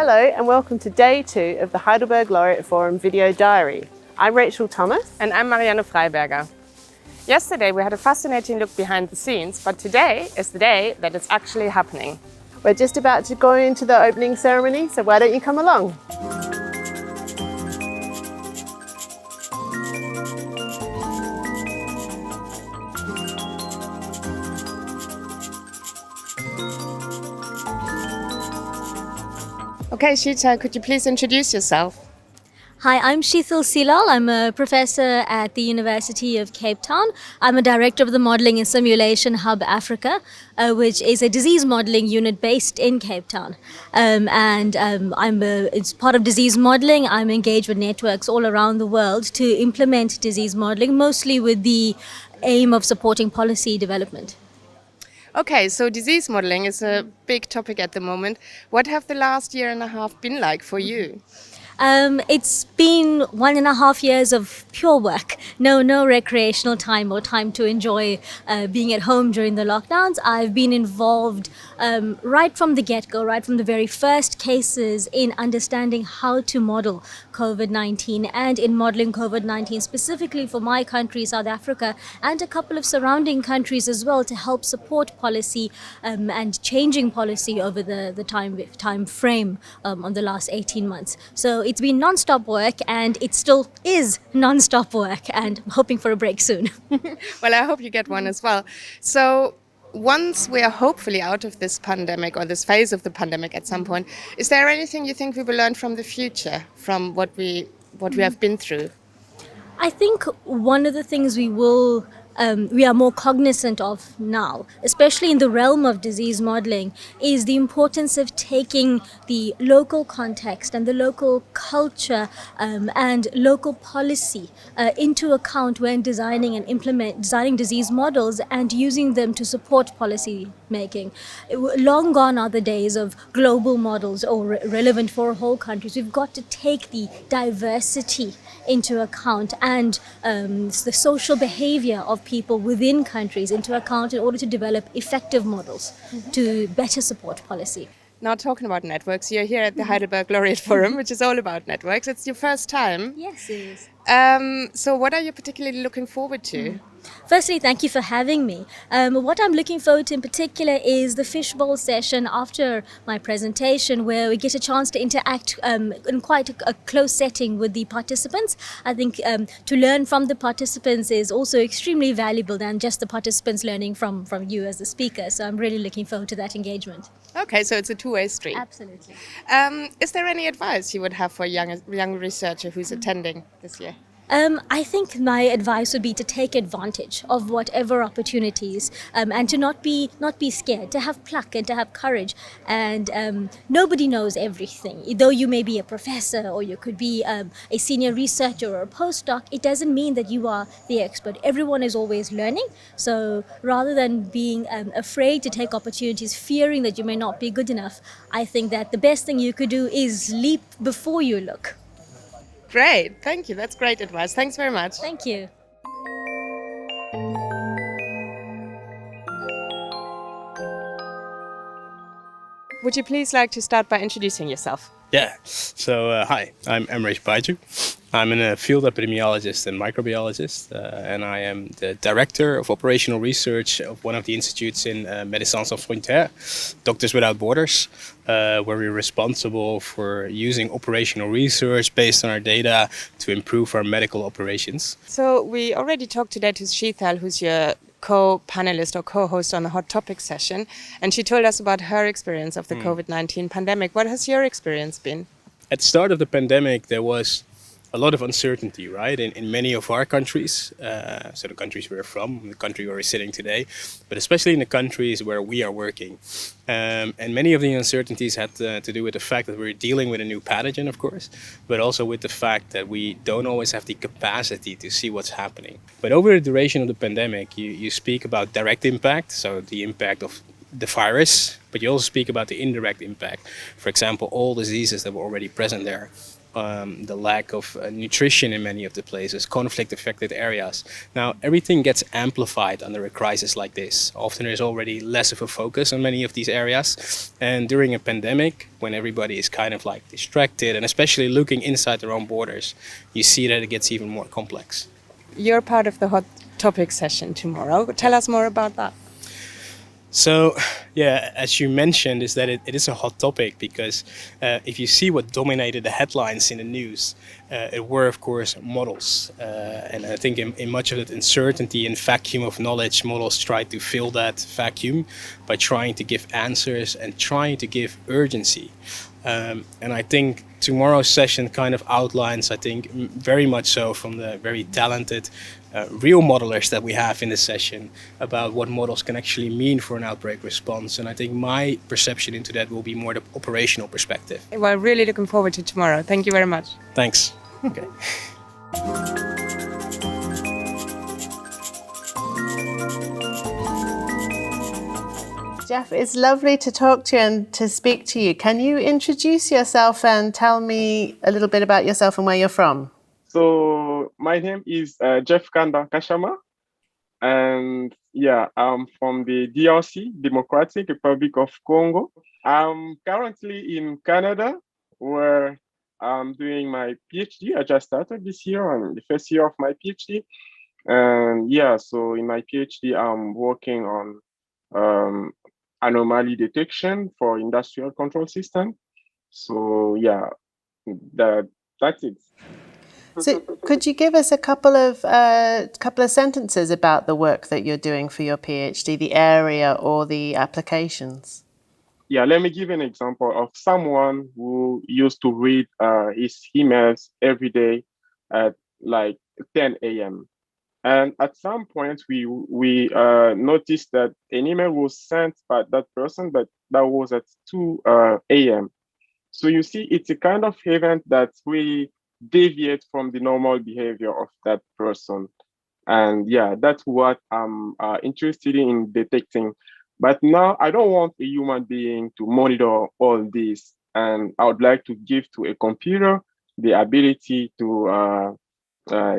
Hello and welcome to day 2 of the Heidelberg Laureate Forum Video Diary. I'm Rachel Thomas. And I'm Marianne Freiberger. Yesterday we had a fascinating look behind the scenes, but today is the day that it's actually happening. We're just about to go into the opening ceremony, so why don't you come along? Okay, Sheetal, could you please introduce yourself? Hi, I'm Silal. I'm a professor at the University of Cape Town. I'm a director of the Modelling and Simulation Hub Africa, which is a disease modelling unit based in Cape Town. It's part of disease modelling. I'm engaged with networks all around the world to implement disease modelling, mostly with the aim of supporting policy development. Okay, so disease modeling is a big topic at the moment. What have the last year and a half been like for you? It's been 1.5 years of pure work. No recreational time or time to enjoy being at home during the lockdowns. I've been involved right from the get-go, right from the very first cases in understanding how to model COVID-19 and in modeling COVID-19 specifically for my country, South Africa, and a couple of surrounding countries as well to help support policy and changing policy over the time frame on the last 18 months. So it's been non-stop work, and it still is non-stop work, and I'm hoping for a break soon. Well, I hope you get one as well. So once we are hopefully out of this pandemic or this phase of the pandemic at some point, is there anything you think we will learn from the future, from what we have been through? I think one of the things we are more cognizant of now, especially in the realm of disease modeling, is the importance of taking the local context and the local culture and local policy into account when designing disease models and using them to support policy making. Long gone are the days of global models or relevant for whole countries. We've got to take the diversity into account and the social behavior of people within countries into account in order to develop effective models to better support policy. Now, talking about networks, you're here at the Heidelberg Laureate Forum, which is all about networks. It's your first time. Yes, it is. So what are you particularly looking forward to? Firstly, thank you for having me. What I'm looking forward to in particular is the fishbowl session after my presentation, where we get a chance to interact in quite a close setting with the participants. I think to learn from the participants is also extremely valuable than just the participants learning from you as the speaker. So I'm really looking forward to that engagement. Okay, so it's a two-way street. Absolutely. Is there any advice you would have for a young researcher who's attending this year? I think my advice would be to take advantage of whatever opportunities and to not be scared, to have pluck and to have courage. And nobody knows everything. Though you may be a professor or you could be a senior researcher or a postdoc, it doesn't mean that you are the expert. Everyone is always learning. So rather than being afraid to take opportunities, fearing that you may not be good enough, I think that the best thing you could do is leap before you look. Great, thank you. That's great advice. Thanks very much. Thank you. Would you please like to start by introducing yourself? Yeah, so hi, I'm Amrish Baidjoe. I'm a field epidemiologist and microbiologist, and I am the director of operational research of one of the institutes in Médecins Sans Frontières, Doctors Without Borders, where we're responsible for using operational research based on our data to improve our medical operations. So we already talked today to Sheetal, who's your co-panelist or co-host on the Hot Topic session, and she told us about her experience of the COVID-19 pandemic. What has your experience been? At the start of the pandemic, there was a lot of uncertainty, right, in many of our countries, so the countries we're from, the country where we're sitting today, but especially in the countries where we are working. And many of the uncertainties had to do with the fact that we're dealing with a new pathogen, of course, but also with the fact that we don't always have the capacity to see what's happening. But over the duration of the pandemic, you speak about direct impact, so the impact of the virus, but you also speak about the indirect impact. For example, all diseases that were already present there the lack of nutrition in many of the places, conflict-affected areas. Now, everything gets amplified under a crisis like this. Often there's already less of a focus on many of these areas. And during a pandemic, when everybody is kind of like distracted, and especially looking inside their own borders, you see that it gets even more complex. You're part of the hot topic session tomorrow. Tell us more about that. So, yeah, as you mentioned, is that it is a hot topic because if you see what dominated the headlines in the news, it were, of course, models. And I think in much of that uncertainty and vacuum of knowledge, models tried to fill that vacuum by trying to give answers and trying to give urgency. And I think tomorrow's session kind of outlines, I think, very much so from the very talented real modelers that we have in this session about what models can actually mean for an outbreak response. And I think my perception into that will be more the operational perspective. We're really looking forward to tomorrow. Thank you very much. Thanks. Okay. Jeff, it's lovely to talk to you and to speak to you. Can you introduce yourself and tell me a little bit about yourself and where you're from? So my name is D'Jeff Kanda Nkashama, and yeah, I'm from the DRC, Democratic Republic of Congo. I'm currently in Canada, where I'm doing my PhD. I just started this year. I'm in the first year of my PhD, and yeah, so in my PhD, I'm working on anomaly detection for industrial control system. So yeah, that's it. So, could you give us a couple of sentences about the work that you're doing for your PhD, the area or the applications? Yeah, let me give an example of someone who used to read his emails every day at like 10 a.m. And at some point, we noticed that an email was sent by that person, but that was at 2 a.m. So you see, it's a kind of event that really deviate from the normal behavior of that person. And yeah, that's what I'm interested in detecting. But now I don't want a human being to monitor all this. And I would like to give to a computer the ability to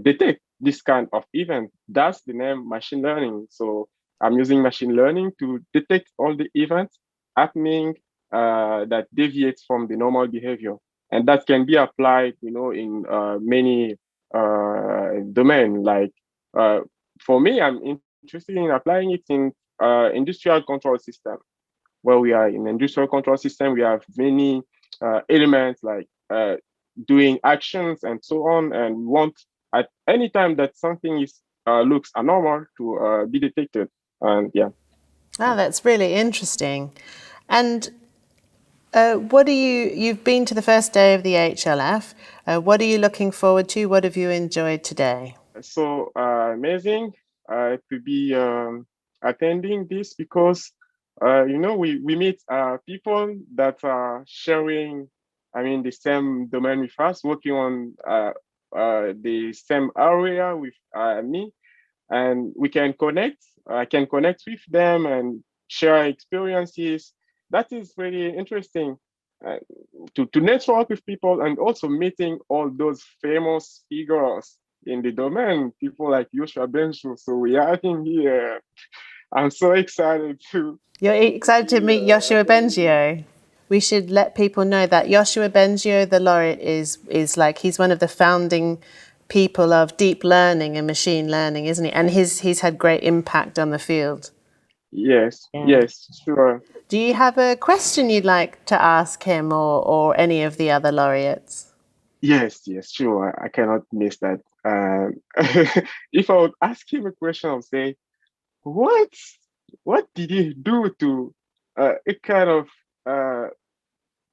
detect this kind of event. That's the name machine learning. So I'm using machine learning to detect all the events happening that deviates from the normal behavior. And that can be applied, in many domains. Like for me, I'm interested in applying it in industrial control system. Where we are in industrial control system, we have many elements like doing actions and so on, and we want at any time that something is looks abnormal to be detected. And yeah. Oh, that's really interesting. And you've been to the first day of the HLF. What are you looking forward to? What have you enjoyed today? So amazing to be attending this because, we meet people that are sharing, the same domain with us, working on the same area with me, and we can connect. I can connect with them and share experiences. That is really interesting to network with people and also meeting all those famous figures in the domain, people like Baidjoe. So we are in here. I'm so excited to. You're excited to meet Baidjoe. We should let people know that Baidjoe, the laureate, is like he's one of the founding people of deep learning and machine learning, isn't he? And he's had great impact on the field. Yes, yes, sure. Do you have a question you'd like to ask him or any of the other laureates? Yes, sure. I cannot miss that. If I would ask him a question, I would say, what did he do to it kind of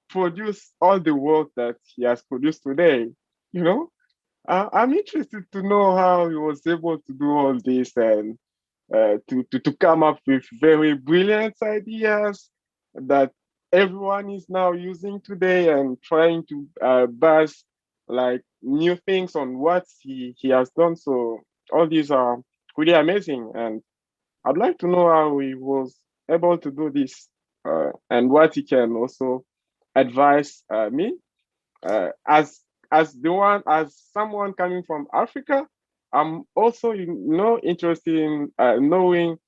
produce all the work that he has produced today? I'm interested to know how he was able to do all this and to come up with very brilliant ideas that everyone is now using today and trying to base like new things on what he has done. So all these are really amazing, and I'd like to know how he was able to do this and what he can also advise me as as someone coming from Africa, I'm also interested in knowing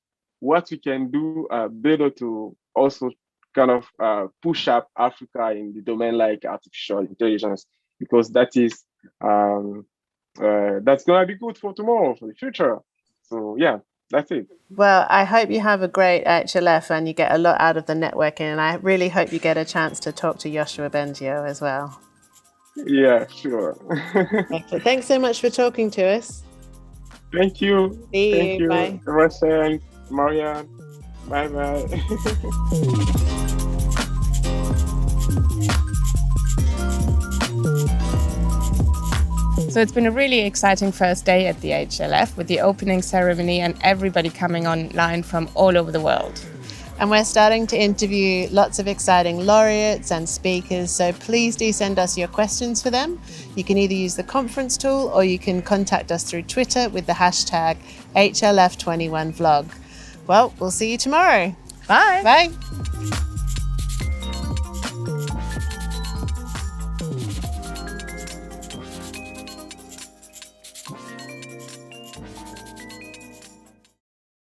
what we can do better to also kind of push up Africa in the domain like artificial intelligence, because that's gonna be good for tomorrow, for the future. So yeah, that's it. Well, I hope you have a great HLF and you get a lot out of the networking, and I really hope you get a chance to talk to Yoshua Bengio as well. Yeah, sure. Okay, thanks so much for talking to us. Thank you. See Thank you. you, Bye. Russell, Marianne. Bye bye. So it's been a really exciting first day at the HLF with the opening ceremony and everybody coming online from all over the world. And we're starting to interview lots of exciting laureates and speakers, so please do send us your questions for them. You can either use the conference tool or you can contact us through Twitter with the hashtag HLF21vlog. Well, we'll see you tomorrow. Bye! Bye!